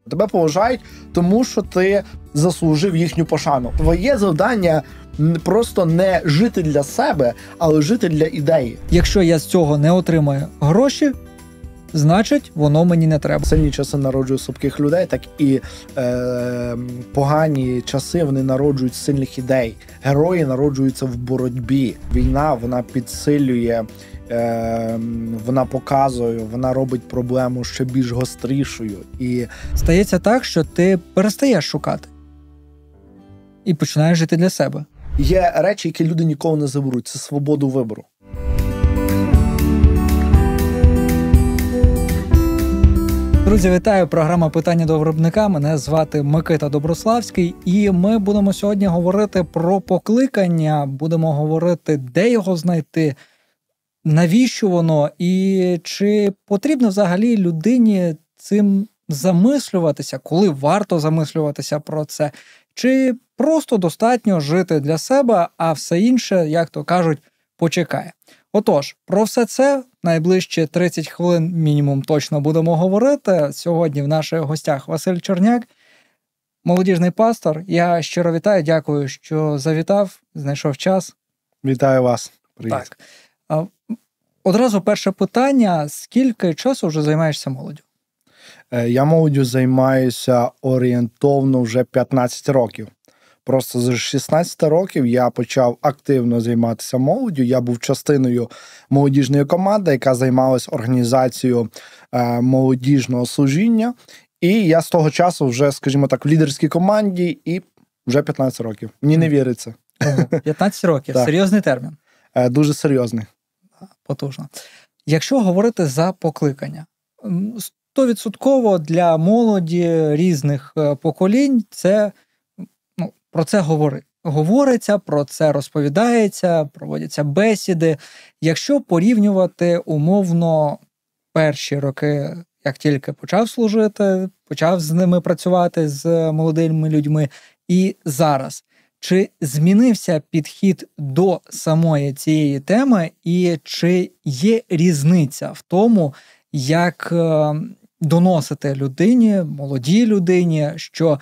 Тебе поважають, тому що ти заслужив їхню пошану. Твоє завдання просто не жити для себе, але жити для ідеї. Якщо я з цього не отримаю гроші, значить, воно мені не треба. Сильні часи народжують слабких людей, так і погані часи, вони народжують сильних ідей. Герої народжуються в боротьбі. Війна, вона підсилює, вона показує, вона робить проблему ще більш гострішою. І стається так, що ти перестаєш шукати і починаєш жити для себе. Є речі, які люди ніколи не заберуть. Це свободу вибору. Друзі, вітаю! Програма «Питання до виробника». Мене звати Микита Доброславський. І ми будемо сьогодні говорити про покликання. Будемо говорити, де його знайти, навіщо воно і чи потрібно взагалі людині цим замислюватися, коли варто замислюватися про це, чи просто достатньо жити для себе, а все інше, як то кажуть, почекає. Отож, про все це найближчі 30 хвилин мінімум точно будемо говорити. Сьогодні в наших гостях Василь Черняк, молодіжний пастор. Я щиро вітаю, дякую, що завітав, знайшов час. Вітаю вас. Привіт. Так. Одразу перше питання. Скільки часу вже займаєшся молоддю? Я молоддю займаюся орієнтовно вже 15 років. Просто з 16 років я почав активно займатися молоддю. Я був частиною молодіжної команди, яка займалась організацією молодіжного служіння. І я з того часу вже, скажімо так, в лідерській команді і вже 15 років. Мені не віриться. 15 років. Серйозний термін. Дуже серйозний. Потужно. Якщо говорити за покликання, 100% для молоді різних поколінь це, про це говориться, про це розповідається, проводяться бесіди. Якщо порівнювати умовно перші роки, як тільки почав служити, почав з ними працювати, з молодими людьми, і зараз, чи змінився підхід до самої цієї теми, і чи є різниця в тому, як доносити людині, молодій людині, що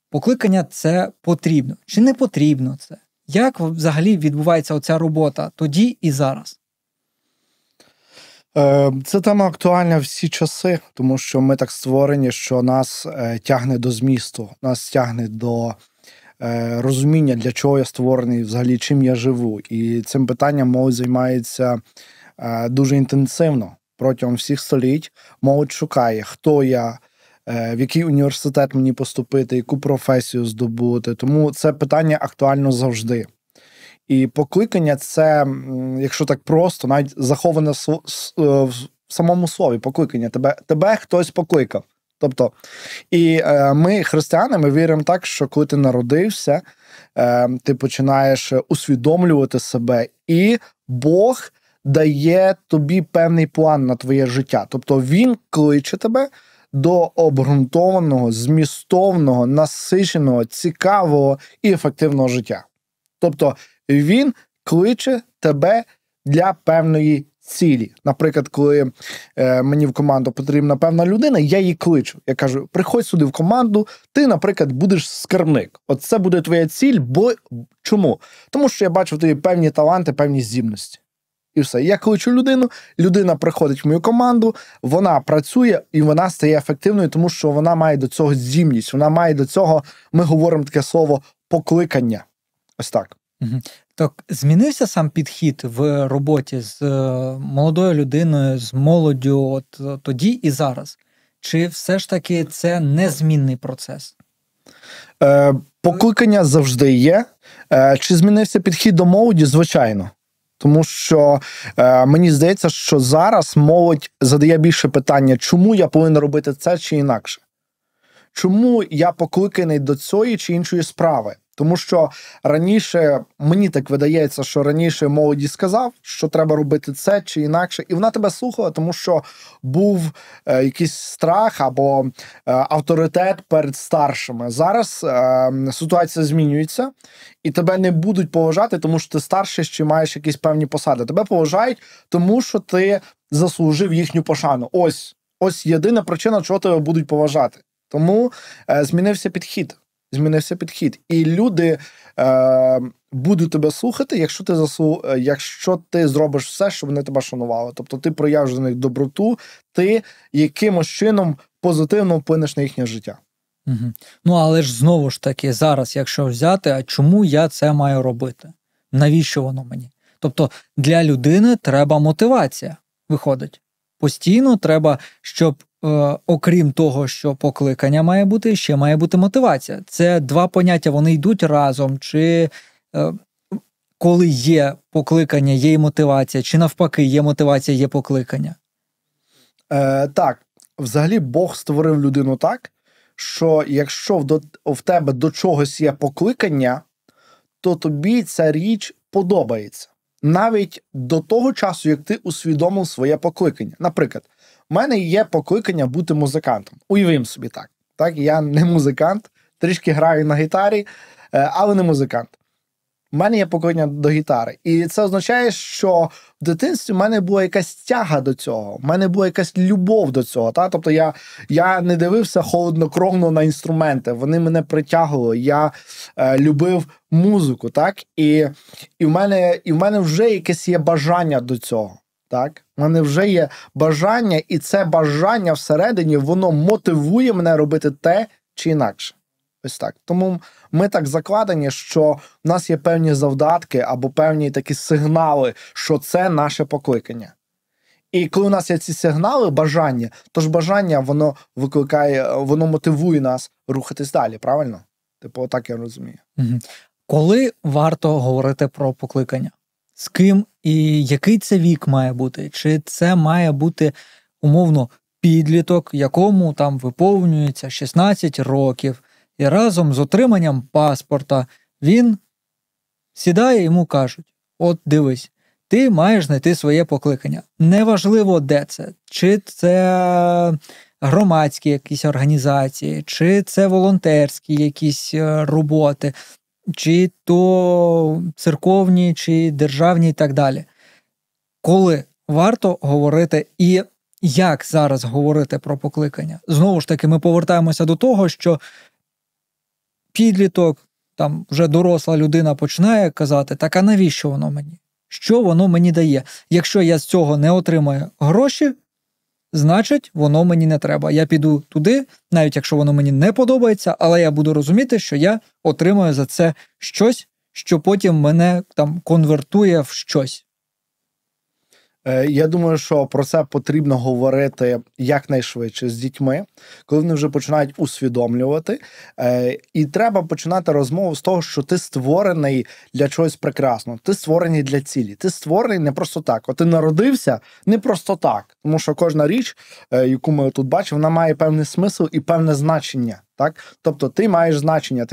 покликання – це потрібно, чи не потрібно це? Як взагалі відбувається оця робота тоді і зараз? Це тема актуальна всі часи, тому що ми так створені, що нас тягне до змісту, нас тягне до розуміння, для чого я створений, взагалі, чим я живу. І цим питанням молодь займається дуже інтенсивно. Протягом всіх століть молодь шукає, хто я, в який університет мені поступити, яку професію здобути. Тому це питання актуально завжди. І покликання – це, якщо так просто, навіть заховане в самому слові покликання. Тебе хтось покликав. Тобто, і ми, християни, ми віримо так, що коли ти народився, ти починаєш усвідомлювати себе, і Бог дає тобі певний план на твоє життя. Тобто він кличе тебе до обґрунтованого, змістовного, насиченого, цікавого і ефективного життя. Тобто він кличе тебе для певної цілі. Наприклад, коли мені в команду потрібна певна людина, я її кличу. Я кажу, приходь сюди в команду, ти, наприклад, будеш скарбник. От це буде твоя ціль, бо чому? Тому що я бачу в тобі певні таланти, певні здібності. І все. Я кличу людину, людина приходить в мою команду, вона працює і вона стає ефективною, тому що вона має до цього здібність, вона має до цього, ми говоримо таке слово, покликання. Ось так. Угу. Так, змінився сам підхід в роботі з молодою людиною, з молоддю от тоді і зараз? Чи все ж таки це незмінний процес? Покликання завжди є. Чи змінився підхід до молоді? Звичайно. Тому що мені здається, що зараз молодь задає більше питання, чому я повинен робити це чи інакше? Чому я покликаний до цієї чи іншої справи? Тому що раніше, мені так видається, що раніше молоді сказав, що треба робити це чи інакше, і вона тебе слухала, тому що був якийсь страх або авторитет перед старшими. Зараз ситуація змінюється, і тебе не будуть поважати, тому що ти старший, чи маєш якісь певні посади. Тебе поважають, тому що ти заслужив їхню пошану. Ось єдина причина, чого тебе будуть поважати. Тому змінився підхід. І люди будуть тебе слухати, якщо ти зробиш все, щоб вони тебе шанували. Тобто ти проявиш до них доброту, ти якимось чином позитивно вплинеш на їхнє життя. Угу. Ну, але ж знову ж таки, зараз, якщо взяти, а чому я це маю робити? Навіщо воно мені? Тобто для людини треба мотивація, виходить. Постійно треба, щоб окрім того, що покликання має бути, ще має бути мотивація. Це два поняття, вони йдуть разом, чи коли є покликання, є і мотивація, чи навпаки, є мотивація, є покликання? Так, взагалі Бог створив людину так, що якщо в тебе до чогось є покликання, то тобі ця річ подобається. Навіть до того часу, як ти усвідомив своє покликання. Наприклад, в мене є покликання бути музикантом. Уявимо собі так. Так, я не музикант, трішки граю на гітарі, але не музикант. У мене є покликання до гітари. І це означає, що в дитинстві в мене була якась тяга до цього, в мене була якась любов до цього. Та? Тобто я не дивився холоднокровно на інструменти, вони мене притягували, я любив музику. Так? І в мене вже якесь є бажання до цього. Так? У мене вже є бажання, і це бажання всередині, воно мотивує мене робити те чи інакше. Ось так. Тому ми так закладені, що в нас є певні завдатки або певні такі сигнали, що це наше покликання. І коли у нас є ці сигнали, бажання, то ж бажання, воно викликає, воно мотивує нас рухатись далі, правильно? Типу, так я розумію. Угу. Коли варто говорити про покликання? З ким і який це вік має бути? Чи це має бути, умовно, підліток, якому там виповнюється 16 років, і разом з отриманням паспорта він сідає, йому кажуть: от дивись, ти маєш знайти своє покликання. Неважливо, де це. Чи це громадські якісь організації, чи це волонтерські якісь роботи, чи то церковні, чи державні і так далі. Коли варто говорити і як зараз говорити про покликання? Знову ж таки, ми повертаємося до того, що підліток, там вже доросла людина починає казати: так а навіщо воно мені? Що воно мені дає? Якщо я з цього не отримаю гроші, значить воно мені не треба. Я піду туди, навіть якщо воно мені не подобається, але я буду розуміти, що я отримаю за це щось, що потім мене там конвертує в щось. Я думаю, що про це потрібно говорити якнайшвидше з дітьми, коли вони вже починають усвідомлювати. І треба починати розмову з того, що ти створений для чогось прекрасного, ти створений для цілі, ти створений не просто так. От ти народився не просто так, тому що кожна річ, яку ми тут бачимо, вона має певний смисл і певне значення. Так? Тобто ти маєш значення,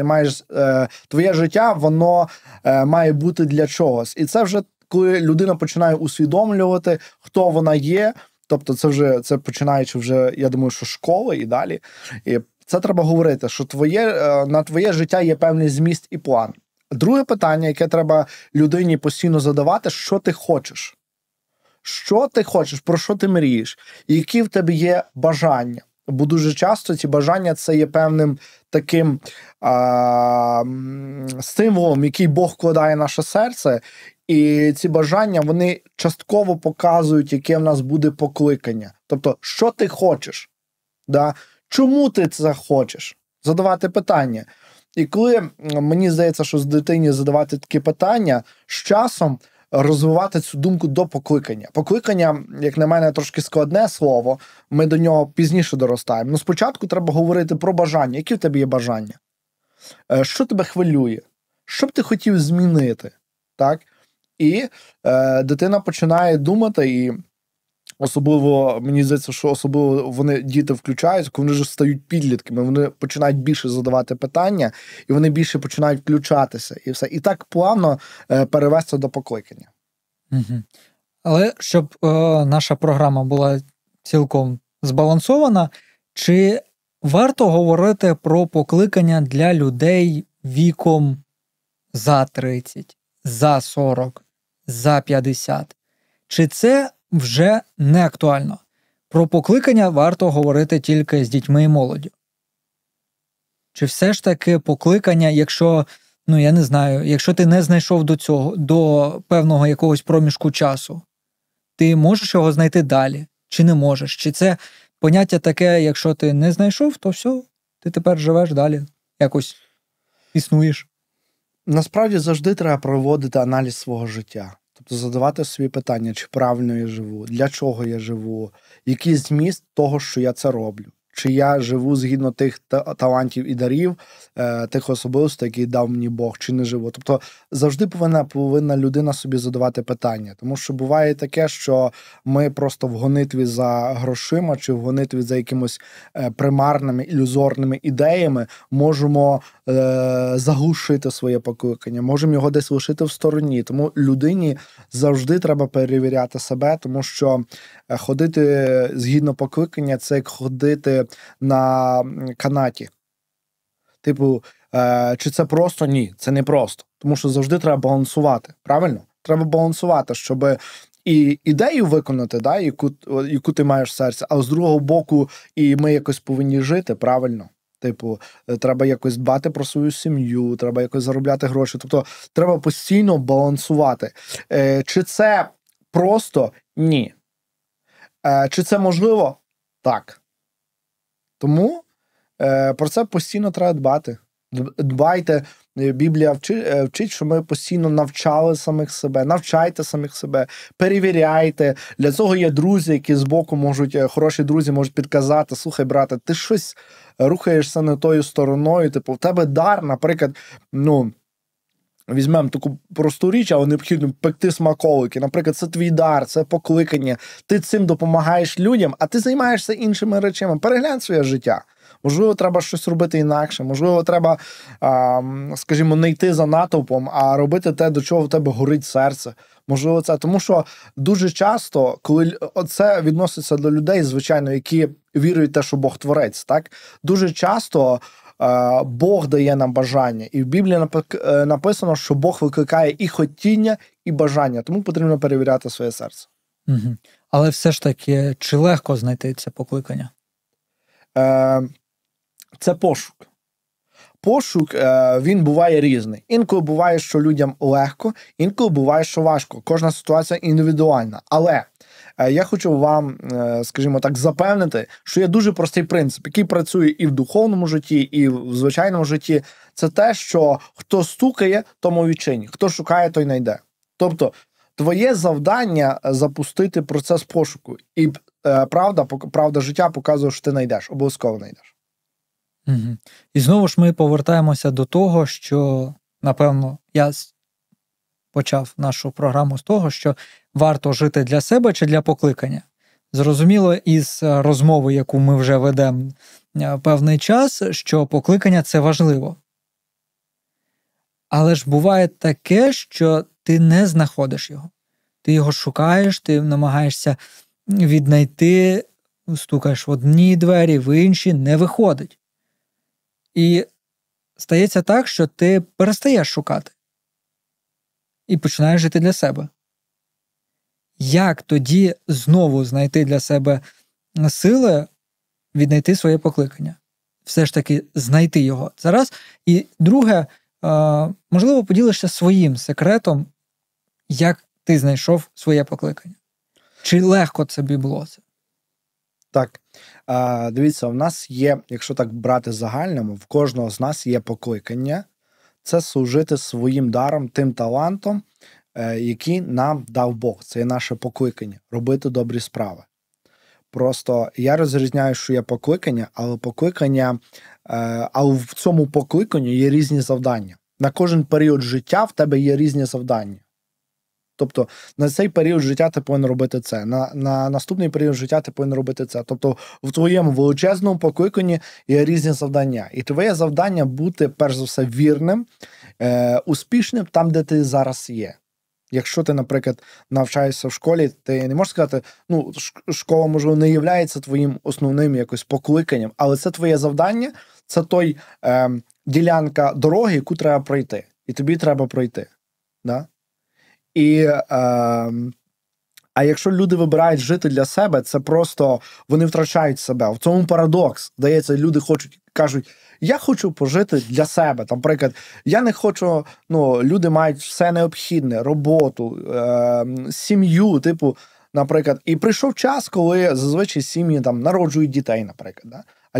твоє життя, воно має бути для чогось. І це вже коли людина починає усвідомлювати, хто вона є, тобто це починаючи вже, я думаю, що школи і далі. І це треба говорити, що на твоє життя є певний зміст і план. Друге питання, яке треба людині постійно задавати: що ти хочеш? Що ти хочеш, про що ти мрієш? Які в тебе є бажання? Бо дуже часто ці бажання – це є певним таким символом, який Бог вкладає в наше серце. І ці бажання, вони частково показують, яке в нас буде покликання. Тобто, що ти хочеш? Да? Чому ти це хочеш? Задавати питання. І коли, мені здається, що з дитині задавати такі питання, з часом розвивати цю думку до покликання. Покликання, як на мене, трошки складне слово, ми до нього пізніше доростаємо. Ну, спочатку треба говорити про бажання. Які в тебе є бажання? Що тебе хвилює? Що б ти хотів змінити? Так? І дитина починає думати, і особливо, мені здається, що особливо діти включаються, коли вони вже стають підлітками, вони починають більше задавати питання, і вони більше починають включатися, і все. І так плавно перевести до покликання. Угу. Але щоб наша програма була цілком збалансована, чи варто говорити про покликання для людей віком за 30, за 40, за 50? Чи це вже не актуально? Про покликання варто говорити тільки з дітьми і молоддю. Чи все ж таки покликання, якщо, я не знаю, якщо ти не знайшов до певного якогось проміжку часу, ти можеш його знайти далі? Чи не можеш? Чи це поняття таке, якщо ти не знайшов, то все, ти тепер живеш далі, якось існуєш? Насправді завжди треба проводити аналіз свого життя. Тобто задавати собі питання, чи правильно я живу, для чого я живу, який зміст того, що я це роблю. Чи я живу згідно тих талантів і дарів, тих особистостей, які дав мені Бог, чи не живу. Тобто завжди повинна людина собі задавати питання. Тому що буває таке, що ми просто в гонитві за грошима чи в гонитві за якимось примарними, ілюзорними ідеями можемо заглушити своє покликання, можемо його десь лишити в стороні. Тому людині завжди треба перевіряти себе, тому що ходити згідно покликання – це як ходити на канаті. Типу, чи це просто? Ні, це не просто. Тому що завжди треба балансувати, правильно? Треба балансувати, щоб і ідею виконати, да, яку ти маєш в серці, а з другого боку і ми якось повинні жити, правильно? Типу, треба якось дбати про свою сім'ю, треба якось заробляти гроші. Тобто, треба постійно балансувати. Чи це просто? Ні. Чи це можливо? Так. Тому про це постійно треба дбати. Дбайте. Біблія вчить, що ми постійно навчали самих себе. Навчайте самих себе, перевіряйте. Для цього є друзі, які збоку можуть, хороші друзі можуть підказати: слухай, брате, ти щось рухаєшся не тою стороною. Типу, в тебе дар, наприклад, візьмемо таку просту річ, але необхідно пекти смаколики. Наприклад, це твій дар, це покликання. Ти цим допомагаєш людям, а ти займаєшся іншими речами. Переглянь своє життя. Можливо, треба щось робити інакше. Можливо, треба, скажімо, не йти за натовпом, а робити те, до чого в тебе горить серце. Можливо, це. Тому що дуже часто, коли це відноситься до людей, звичайно, які вірують в те, що Бог творець, так? Дуже часто Бог дає нам бажання. І в Біблії написано, що Бог викликає і хотіння, і бажання. Тому потрібно перевіряти своє серце. Угу. Але все ж таки, чи легко знайти це покликання? Це пошук. Пошук, він буває різний. Інколи буває, що людям легко, інколи буває, що важко. Кожна ситуація індивідуальна. Але я хочу вам, скажімо так, запевнити, що є дуже простий принцип, який працює і в духовному житті, і в звичайному житті. Це те, що хто стукає, тому відчинить. Хто шукає, той знайде. Тобто, твоє завдання – запустити процес пошуку. І правда життя показує, що ти знайдеш. Обов'язково знайдеш. Угу. І знову ж ми повертаємося до того, що, напевно, я почав нашу програму з того, що варто жити для себе чи для покликання. Зрозуміло із розмови, яку ми вже ведемо певний час, що покликання – це важливо. Але ж буває таке, що ти не знаходиш його. Ти його шукаєш, ти намагаєшся віднайти, стукаєш в одні двері, в інші, не виходить. І стається так, що ти перестаєш шукати. І починаєш жити для себе. Як тоді знову знайти для себе сили віднайти своє покликання? Все ж таки знайти його. Це раз. І друге, можливо, поділишся своїм секретом, як ти знайшов своє покликання. Чи легко тобі було це? Так. Дивіться, в нас є, якщо так брати загальному, в кожного з нас є покликання. Це служити своїм даром, тим талантом, який нам дав Бог. Це є наше покликання. Робити добрі справи. Просто я розрізняю, що є покликання, але в цьому покликанню є різні завдання. На кожен період життя в тебе є різні завдання. Тобто, на цей період життя ти повинен робити це, на наступний період життя ти повинен робити це. Тобто, в твоєму величезному покликанні є різні завдання. І твоє завдання бути, перш за все, вірним, успішним там, де ти зараз є. Якщо ти, наприклад, навчаєшся в школі, ти не можеш сказати, школа, можливо, не є твоїм основним якось покликанням, але це твоє завдання, це той ділянка дороги, яку треба пройти. І тобі треба пройти. Да? І А якщо люди вибирають жити для себе, це просто вони втрачають себе. В цьому парадокс. Здається, люди кажуть, я хочу пожити для себе. Там, наприклад, я не хочу, люди мають все необхідне, роботу, сім'ю, наприклад. І прийшов час, коли зазвичай сім'ї там народжують дітей, наприклад. Да? А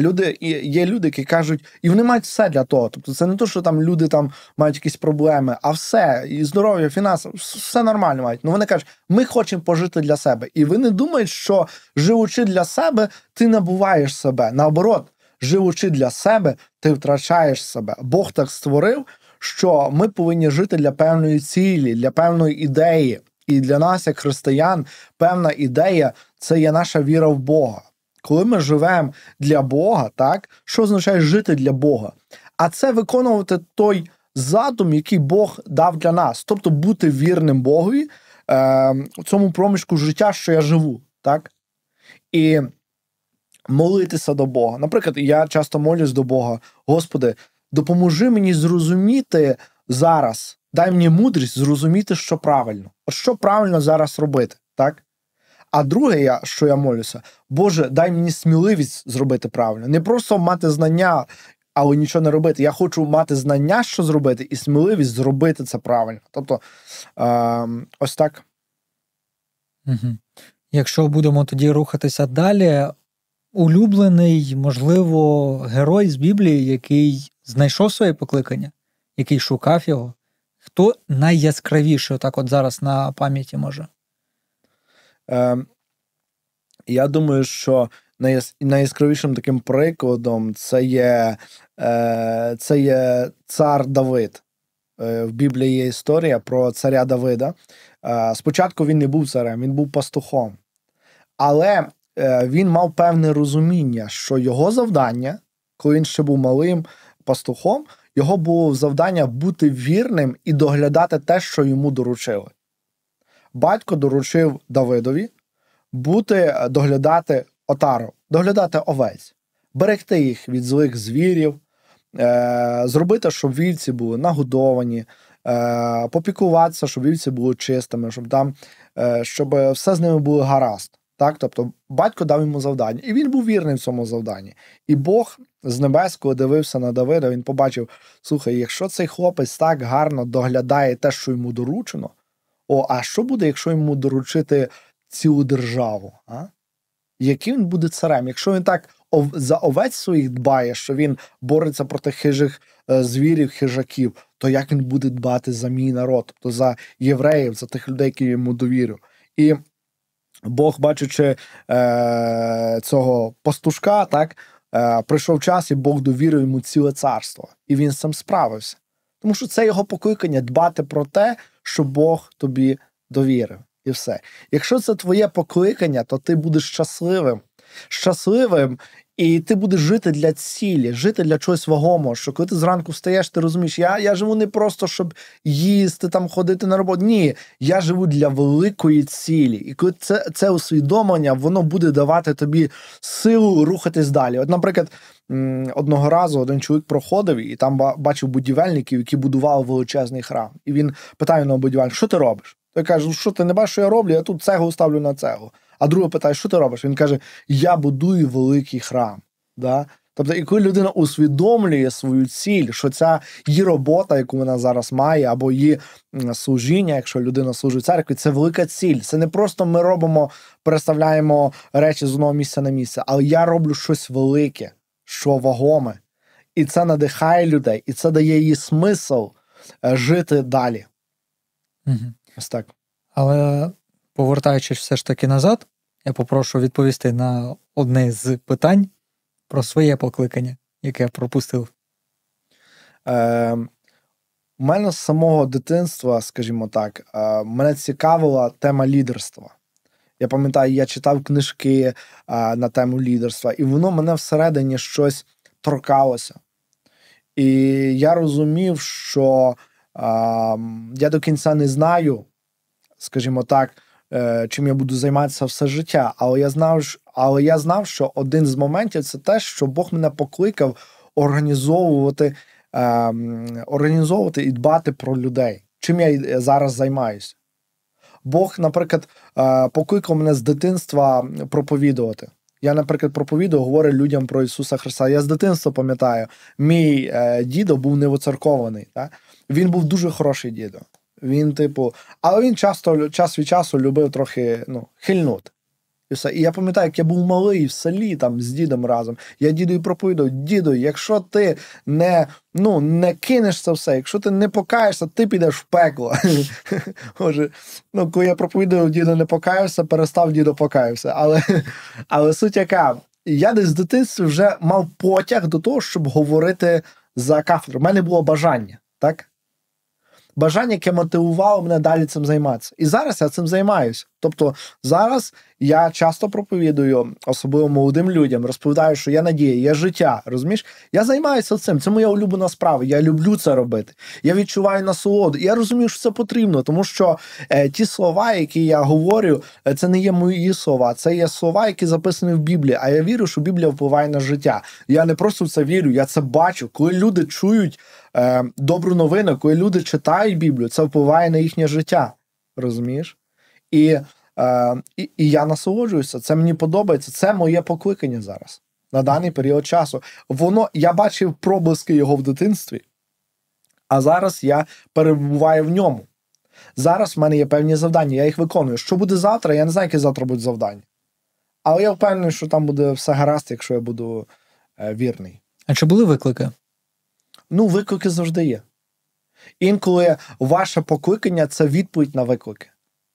є люди, які кажуть, і вони мають все для того. Тобто це не те, що там люди там мають якісь проблеми, а все, і здоров'я, фінанси, все нормально мають. Вони кажуть, ми хочемо пожити для себе. І вони думають, що живучи для себе, ти набуваєш себе. Наоборот, живучи для себе, ти втрачаєш себе. Бог так створив, що ми повинні жити для певної цілі, для певної ідеї. І для нас, як християн, певна ідея – це є наша віра в Бога. Коли ми живемо для Бога, так, що означає жити для Бога? А це виконувати той задум, який Бог дав для нас. Тобто бути вірним Богові в цьому проміжку життя, що я живу. Так? І молитися до Бога. Наприклад, я часто молюсь до Бога. Господи, допоможи мені зрозуміти зараз, дай мені мудрість зрозуміти, що правильно. От що правильно зараз робити, так? А друге, що я молюся, Боже, дай мені сміливість зробити правильно. Не просто мати знання, але нічого не робити. Я хочу мати знання, що зробити, і сміливість зробити це правильно. Тобто, ось так. Угу. Якщо будемо тоді рухатися далі, улюблений, можливо, герой з Біблії, який знайшов своє покликання, який шукав його, хто найяскравіший так от зараз на пам'яті може? Я думаю, що найяскравішим таким прикладом це є цар Давид. В Біблії є історія про царя Давида. Спочатку він не був царем, він був пастухом. Але він мав певне розуміння, що його завдання, коли він ще був малим пастухом, його було завдання бути вірним і доглядати те, що йому доручили. Батько доручив Давидові доглядати отару, доглядати овець, берегти їх від злих звірів, зробити, щоб вівці були нагодовані, попіклуватися, щоб вівці були чистими, щоб все з ними було гаразд. Так? Тобто батько дав йому завдання, і він був вірний в цьому завданні. І Бог з небес, коли дивився на Давида, він побачив, слухай, якщо цей хлопець так гарно доглядає те, що йому доручено, а що буде, якщо йому доручити цілу державу? Яким він буде царем? Якщо він так за овець своїх дбає, що він бореться проти хижих звірів, хижаків, то як він буде дбати за мій народ, тобто за євреїв, за тих людей, які йому довірив? І Бог, бачачи цього пастушка, так, прийшов час, і Бог довірив йому ціле царство. І він з цим справився. Тому що це його покликання – дбати про те, що Бог тобі довірив. І все. Якщо це твоє покликання, то ти будеш щасливим, і ти будеш жити для цілі, жити для чогось вагомого, що коли ти зранку встаєш, ти розумієш, я живу не просто, щоб їсти, ходити на роботу. Ні, я живу для великої цілі. І коли це усвідомлення, воно буде давати тобі силу рухатись далі. От, наприклад, одного разу один чоловік проходив і там бачив будівельників, які будували величезний храм. І він питає на будівельника, що ти робиш? Той каже, що ти не бачиш, що я роблю, я тут цеглу ставлю на цеглу. А другий питає, що ти робиш? Він каже, я будую великий храм. Да? Тобто, і коли людина усвідомлює свою ціль, що ця її робота, яку вона зараз має, або її служіння, якщо людина служить в церкві, це велика ціль. Це не просто ми переставляємо речі з одного місця на місце, але я роблю щось велике, що вагоме. І це надихає людей, і це дає їй смисл жити далі. Угу. Ось так. Але повертаючись все ж таки назад, я попрошу відповісти на одне з питань про своє покликання, яке я пропустив. У мене з самого дитинства, скажімо так, мене цікавила тема лідерства. Я пам'ятаю, я читав книжки на тему лідерства, і воно мене всередині щось торкалося. І я розумів, що я до кінця не знаю, скажімо так, чим я буду займатися все життя, але я знав, що один з моментів – це те, що Бог мене покликав організовувати і дбати про людей. Чим я зараз займаюся? Бог, наприклад, покликав мене з дитинства проповідувати. Я, наприклад, проповідую, говорю людям про Ісуса Христа. Я з дитинства пам'ятаю, мій дідо був невоцеркований. Так? Він був дуже хороший дідо. Він, але він часто, час від часу любив трохи, хильнути. І все. І я пам'ятаю, як я був малий в селі там з дідом разом. Я дідові проповідав: діду, якщо ти не кинеш це все, якщо ти не покаєшся, ти підеш в пекло. Може, коли я проповідував, дідо не покаявся, перестав, дідо покаявся. Але суть яка, я десь в дитинстві вже мав потяг до того, щоб говорити за кафедру. У мене було бажання, так? Бажання, яке мотивувало мене далі цим займатися. І зараз я цим займаюся. Тобто зараз я часто проповідую, особливо молодим людям, розповідаю, що є надія, є життя, розумієш? Я займаюся цим, це моя улюблена справа, я люблю це робити. Я відчуваю насолоду, і я розумію, що це потрібно, тому що ті слова, які я говорю, це не є мої слова, це є слова, які записані в Біблії, а я вірю, що Біблія впливає на життя. Я не просто в це вірю, я це бачу. Коли люди чують добру новину, коли люди читають Біблію, це впливає на їхнє життя, розумієш? І я насолоджуюся, це мені подобається, це моє покликання зараз, на даний період часу. Я бачив проблиски його в дитинстві, а зараз я перебуваю в ньому. Зараз в мене є певні завдання, я їх виконую. Що буде завтра, я не знаю, які завтра будуть завдання. Але я впевнений, що там буде все гаразд, якщо я буду вірний. А чи були виклики? Виклики завжди є. Інколи ваше покликання – це відповідь на виклики.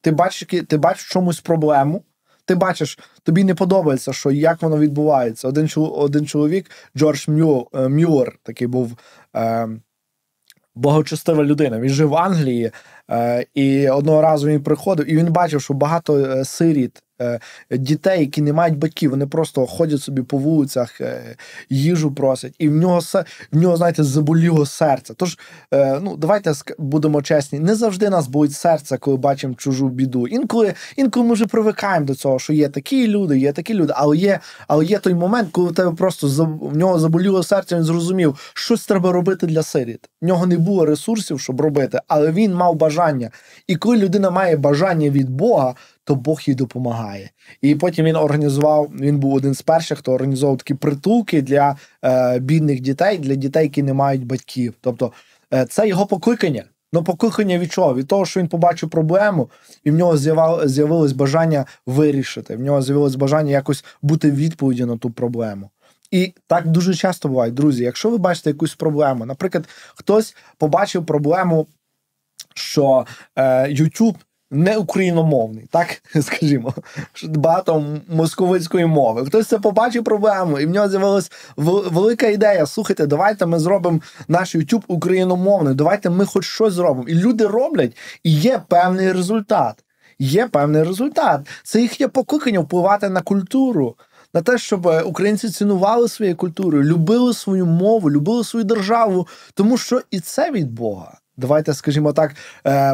Ти бачиш в чомусь проблему, ти бачиш, тобі не подобається, що як воно відбувається. Один чоловік, Джордж Мюллер, такий був благочестива людина. Він жив в Англії, і одного разу він приходив, і він бачив, що багато сиріт, дітей, які не мають батьків, вони просто ходять собі по вулицях, їжу просять, і в нього, знаєте, заболіло серце. Тож, давайте будемо чесні, не завжди нас болить серце, коли бачимо чужу біду. Інколи ми вже привикаємо до цього, що є такі люди, але є той момент, коли в тебе просто в нього заболіло серце, він зрозумів, щось треба робити для сиріт. В нього не було ресурсів, щоб робити, але він мав бажання. І коли людина має бажання від Бога, то Бог їй допомагає. І потім він був один з перших, хто організовував такі притулки для бідних дітей, для дітей, які не мають батьків. Тобто це його покликання. Покликання від чого? Від того, що він побачив проблему, і в нього з'явилось бажання вирішити. В нього з'явилось бажання якось бути відповіддю на ту проблему. І так дуже часто буває, друзі. Якщо ви бачите якусь проблему, наприклад, хтось побачив проблему, що YouTube не україномовний, так, скажімо, багато московицької мови. Хтось це побачив проблему, і в нього з'явилась велика ідея. Слухайте, давайте ми зробимо наш YouTube україномовний, давайте ми хоч щось зробимо. І люди роблять, і є певний результат. Це їхнє покликання впливати на культуру, на те, щоб українці цінували свою культуру, любили свою мову, любили свою державу, тому що і це від Бога. Давайте, скажімо так,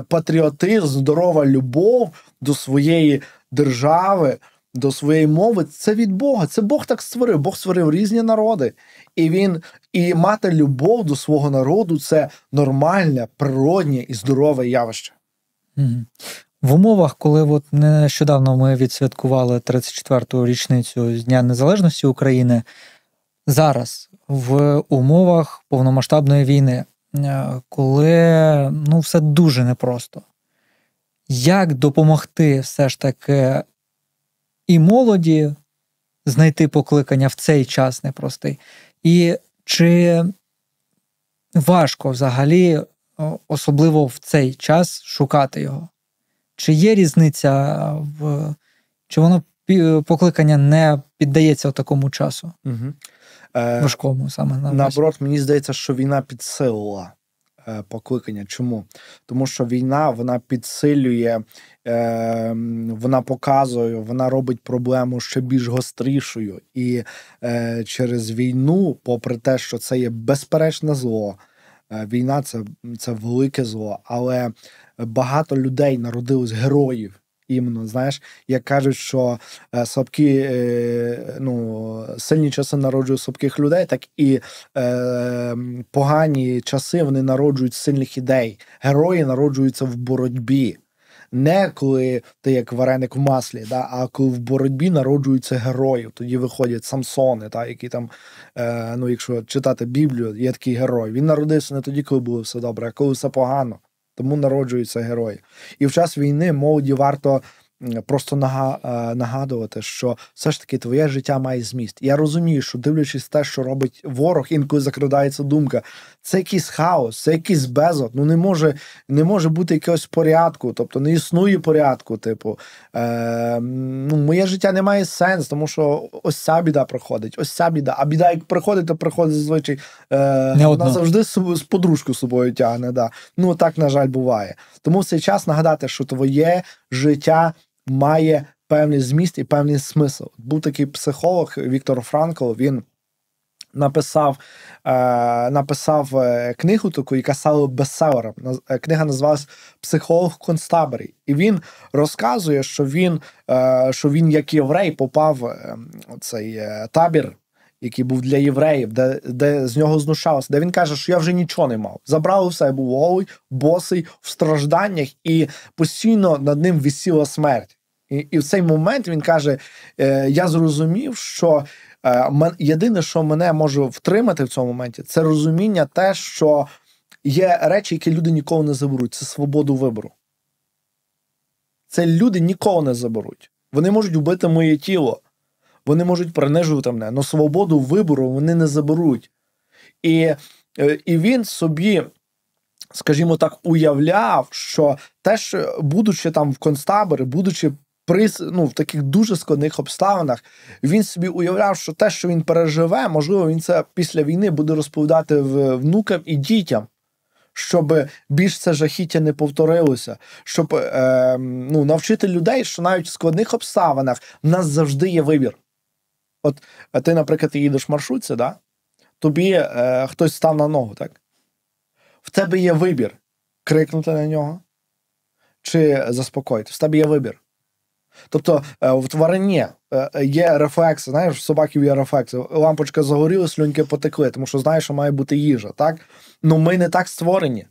патріотизм, здорова любов до своєї держави, до своєї мови – це від Бога. Це Бог так створив. Бог створив різні народи. І мати любов до свого народу – це нормальне, природнє і здорове явище. В умовах, коли нещодавно ми відсвяткували 34-ту річницю з Дня Незалежності України, зараз в умовах повномасштабної війни, коли все дуже непросто. Як допомогти все ж таки і молоді знайти покликання в цей час непростий? І чи важко взагалі, особливо в цей час, шукати його? Чи є різниця, чи воно покликання не піддається такому часу? Важкому саме. Наоборот, мені здається, що війна підсилила покликання. Чому? Тому що війна, вона підсилює, вона показує, вона робить проблему ще більш гострішою. І через війну, попри те, що це є безперечне зло, війна – це велике зло, але багато людей народилось героїв. Іменно, знаєш, як кажуть, що сильні часи народжують слабких людей, так і погані часи, вони народжують сильних ідей. Герої народжуються в боротьбі. не коли ти як вареник в маслі, да, а коли в боротьбі народжуються герої. Тоді виходять Самсони, да, які там, якщо читати Біблію, є такий герой. Він народився не тоді, коли було все добре, а коли все погано. Тому народжуються герої. І в час війни молоді варто просто нагадувати, що все ж таки твоє життя має зміст. Я розумію, що дивлячись те, що робить ворог, інколи закрадається думка, це якийсь хаос, це якийсь безлад, не може бути якогось порядку, тобто не існує порядку, моє життя не має сенсу, тому що ось ця біда приходить, ось ця біда, а біда як приходить, то приходить зазвичай, вона завжди з подружку з собою тягне, да. Так, на жаль, буває. Тому в цей час нагадати, що твоє життя має певний зміст і певний смисл. Був такий психолог Віктор Франкл, він написав книгу таку, яка стала бестселером. Книга називалась «Психолог в концтаборі». І він розказує, що він як єврей попав в цей табір, який був для євреїв, де з нього знущалося, де він каже, що я вже нічого не мав. Забрав все, я був голий, босий, в стражданнях, і постійно над ним висіла смерть. І в цей момент він каже, я зрозумів, що єдине, що мене може втримати в цьому моменті, це розуміння те, що є речі, які люди ніколи не заберуть. Це свободу вибору. Це люди ніколи не заберуть. Вони можуть вбити моє тіло, вони можуть принижувати мене, але свободу вибору вони не заберуть. І він собі, скажімо так, уявляв, що те, що, будучи там в концтаборі, будучи в таких дуже складних обставинах, він собі уявляв, що те, що він переживе, можливо, він це після війни буде розповідати внукам і дітям, щоб більш це жахіття не повторилося, щоб навчити людей, що навіть в складних обставинах в нас завжди є вибір. От ти, наприклад, їдеш в маршрутці, да? Тобі хтось став на ногу, так? В тебе є вибір крикнути на нього чи заспокоїти. В тебе є вибір. Тобто в тварині є рефлекси, знаєш, в собаків є рефлекси. Лампочка загоріла, слюньки потекли, тому що знаєш, що має бути їжа, так? Ми не так створені.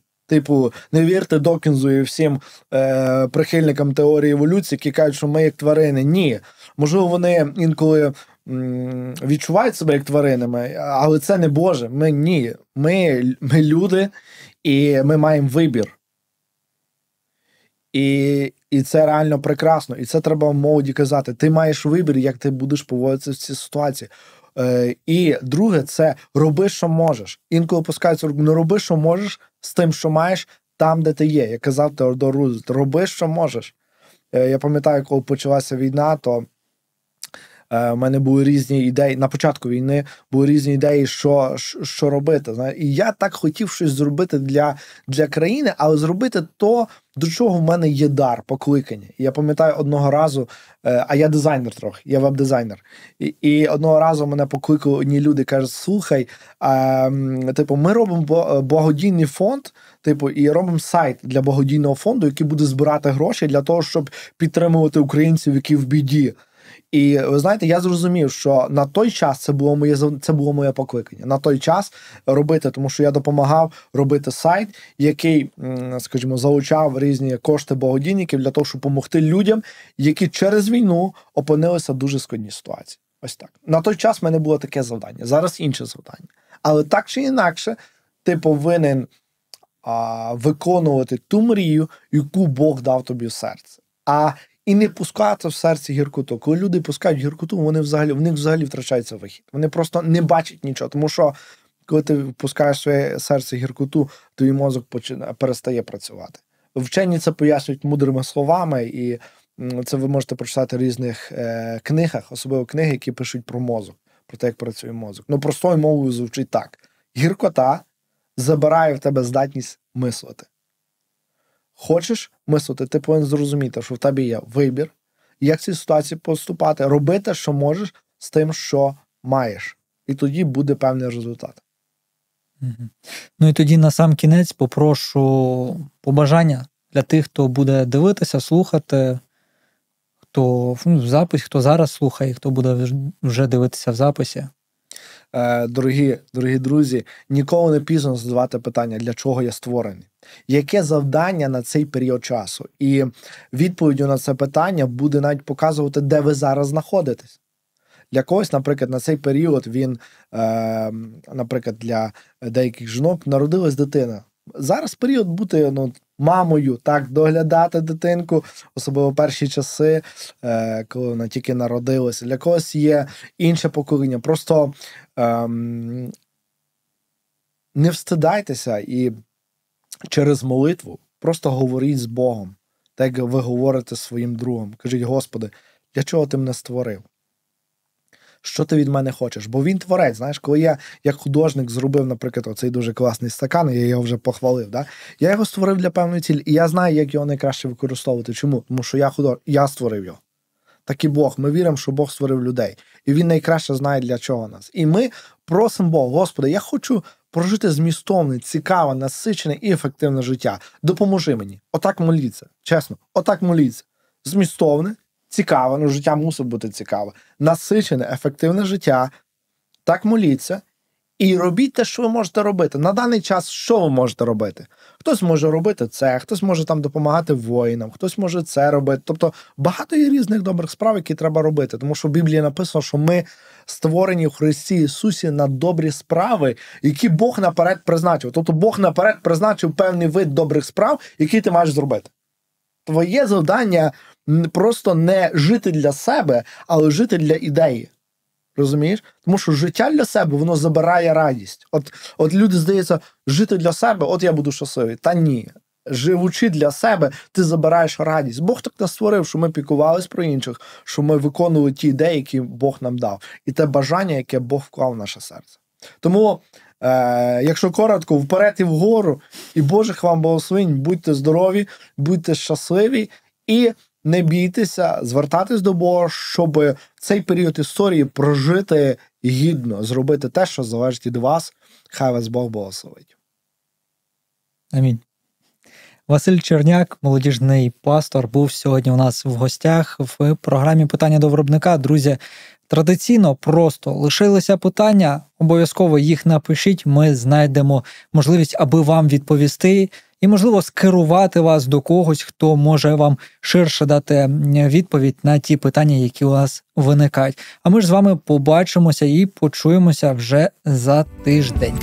Не вірте Докінзу і всім прихильникам теорії еволюції, які кажуть, що ми як тварини. Ні. Можливо, вони інколи відчувають себе як тваринами, але це не Боже. Ні. Ми люди, і ми маємо вибір. І це реально прекрасно. І це треба молоді казати. Ти маєш вибір, як ти будеш поводитися в цій ситуації. І друге, це роби, що можеш. Інколи пускаються, роби, що можеш з тим, що маєш, там, де ти є. Я казав Теодор Рузвельт, роби, що можеш. Я пам'ятаю, коли почалася війна, то в мене були різні ідеї, на початку війни були різні ідеї, що робити. І я так хотів щось зробити для країни, але зробити то, до чого в мене є дар, покликання. І я пам'ятаю одного разу, а я дизайнер трохи, я веб-дизайнер. І одного разу мене покликали одні люди, кажуть, слухай, ми робимо благодійний фонд, і робимо сайт для благодійного фонду, який буде збирати гроші для того, щоб підтримувати українців, які в біді. І ви знаєте, я зрозумів, що на той час це було моє покликання. На той час робити, тому що я допомагав робити сайт, який, скажімо, залучав різні кошти благодійників для того, щоб допомогти людям, які через війну опинилися в дуже складній ситуації. Ось так. На той час в мене було таке завдання. Зараз інше завдання. Але так чи інакше, ти повинен виконувати ту мрію, яку Бог дав тобі в серце. І не пускати в серці гіркоту. Коли люди пускають гіркоту, в них взагалі втрачається вихід. Вони просто не бачать нічого. Тому що, коли ти впускаєш в своє серце гіркоту, твій мозок перестає працювати. Вчені це пояснюють мудрими словами, і це ви можете прочитати в різних книгах, особливо книги, які пишуть про мозок, про те, як працює мозок. Простою мовою звучить так. Гіркота забирає в тебе здатність мислити. Хочеш мислити, ти повинен зрозуміти, що в тебе є вибір, як в цій ситуації поступати, робити, що можеш з тим, що маєш. І тоді буде певний результат. І тоді на сам кінець попрошу побажання для тих, хто буде дивитися, слухати, хто в записі, хто зараз слухає, хто буде вже дивитися в записі. Дорогі друзі, ніколи не пізно задавати питання, для чого я створений. Яке завдання на цей період часу? І відповіддю на це питання буде навіть показувати, де ви зараз знаходитесь. Для когось, наприклад, на цей період він, наприклад, для деяких жінок народилась дитина. Зараз період бути мамою, так, доглядати дитинку, особливо перші часи, коли вона тільки народилася. Для когось є інше покоління. Просто не встидайтеся і через молитву просто говоріть з Богом, так як ви говорите своїм другом. Кажіть: Господи, для чого ти мене створив? Що ти від мене хочеш? Бо він творець, знаєш, коли я, як художник, зробив, наприклад, оцей дуже класний стакан, я його вже похвалив, да? Я його створив для певної цілі, і я знаю, як його найкраще використовувати. Чому? Тому що я створив його. Так і Бог. Ми віримо, що Бог створив людей. І він найкраще знає, для чого нас. І ми просимо Бога: Господи, я хочу прожити змістовне, цікаве, насичене і ефективне життя. Допоможи мені. Отак моліться. Чесно. Отак моліться. Змістовне, цікаве, життя мусить бути цікаве. Насичене, ефективне життя. Так моліться. І робіть те, що ви можете робити. На даний час що ви можете робити? Хтось може робити це, хтось може там допомагати воїнам, хтось може це робити. Тобто багато є різних добрих справ, які треба робити. Тому що в Біблії написано, що ми створені в Христі Ісусі на добрі справи, які Бог наперед призначив. Тобто Бог наперед призначив певний вид добрих справ, які ти маєш зробити. Твоє завдання просто не жити для себе, але жити для ідеї. Розумієш? Тому що життя для себе, воно забирає радість. От люди, здається, жити для себе, от я буду щасливий. Та ні. Живучи для себе, ти забираєш радість. Бог так нас створив, що ми піклувались про інших, що ми виконували ті ідеї, які Бог нам дав. І те бажання, яке Бог вклав в наше серце. Тому, якщо коротко, вперед і вгору, і Божих вам благословень, будьте здорові, будьте щасливі і не бійтеся звертатись до Бога, щоб цей період історії прожити гідно, зробити те, що залежить від вас. Хай вас Бог благословить. Амінь. Василь Черняк, молодіжний пастор, був сьогодні у нас в гостях в програмі «Питання до виробника». Друзі, традиційно просто лишилися питання, обов'язково їх напишіть, ми знайдемо можливість, аби вам відповісти і, можливо, скерувати вас до когось, хто може вам ширше дати відповідь на ті питання, які у вас виникають. А ми ж з вами побачимося і почуємося вже за тиждень.